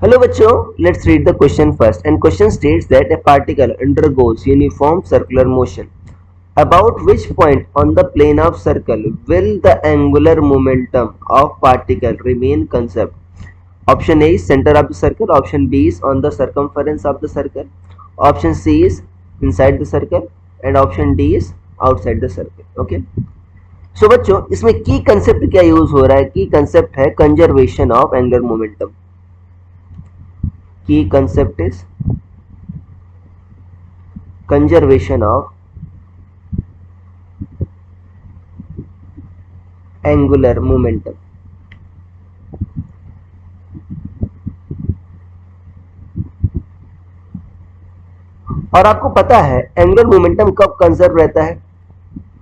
Hello बच्चों, let's read the question first. And question states that a particle undergoes uniform circular motion. About which point on the plane of circle will the angular momentum of particle remain conserved? Option A is center of the circle, option B is on the circumference of the circle, option C is inside the circle and option D is outside the circle. Okay. So बच्चों इसमें की concept क्या use हो रहा है? की concept है conservation of angular momentum. Key concept is conservation of angular momentum. और आपको पता है एंगुलर मोमेंटम कब कंजर्व रहता है?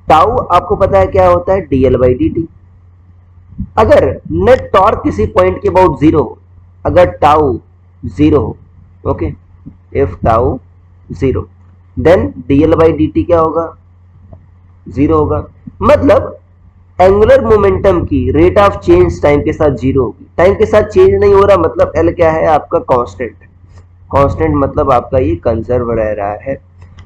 टाउ आपको पता है क्या होता है? dl/dt. अगर नेट टॉर्क किसी पॉइंट के अबाउट जीरो हो, अगर टाउ जीरो हो, okay, if tau zero, then dl/dt क्या होगा? जीरो होगा. मतलब एंगुलर मोमेंटम की रेट ऑफ चेंज टाइम के साथ जीरो होगी. टाइम के साथ चेंज नहीं हो रहा, मतलब एल क्या है? आपका कांस्टेंट. कांस्टेंट मतलब आपका ये कंजर्व रह रहा है.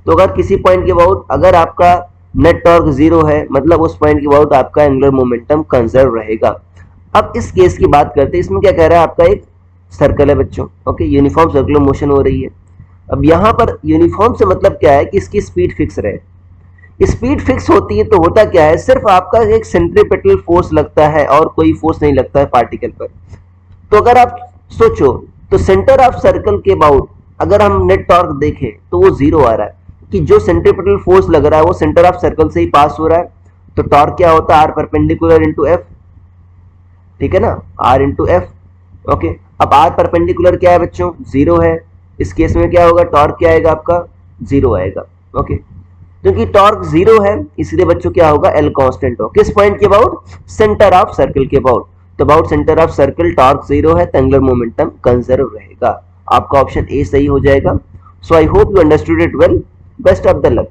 तो अगर किसी पॉइंट के अबाउट अगर आपका नेट टॉर्क जीरो है, मतलब उस पॉइंट के अबाउट आपका एंगुलर मोमेंटम कंजर्व रहेगा. अब इस केस की बात करते हैं. इसमें क्या कह रहा है? आपका एक सर्कल है बच्चों, ओके, यूनिफॉर्म सर्कुलर मोशन हो रही है. अब यहां पर यूनिफॉर्म से मतलब क्या है कि इसकी स्पीड फिक्स रहे. स्पीड फिक्स होती है तो होता क्या है? सिर्फ आपका एक सेंट्रीपेटल फोर्स लगता है और कोई फोर्स नहीं लगता है पार्टिकल पर. तो अगर आप सोचो तो सेंटर ऑफ सर्कल के अबाउट अगर हम नेट टॉर्क देखें तो वो जीरो आ रहा है कि जो सेंट्रीपेटल फोर्स लग रहा है वो सेंटर ऑफ सर्कल से ही पास हो रहा है. तो टॉर्क क्या होता है? R perpendicular into F. ठीक है ना, आर इंटू एफ. ओके, अब आर परपेंडिकुलर क्या है बच्चों? जीरो है. इस केस में क्या होगा? टॉर्क क्या आएगा आपका? जीरो आएगा. ओके, क्योंकि टॉर्क जीरो है इसलिए बच्चों क्या होगा? एल कांस्टेंट हो. किस पॉइंट के अबाउट? सेंटर ऑफ सर्कल के अबाउट. तो about centre of circle torque zero है तो एंगुलर मोमेंटम कंजर्व रहेगा. आपका ऑप्शन ए सही हो जाएगा. So I hope you understood it well. Best of the luck.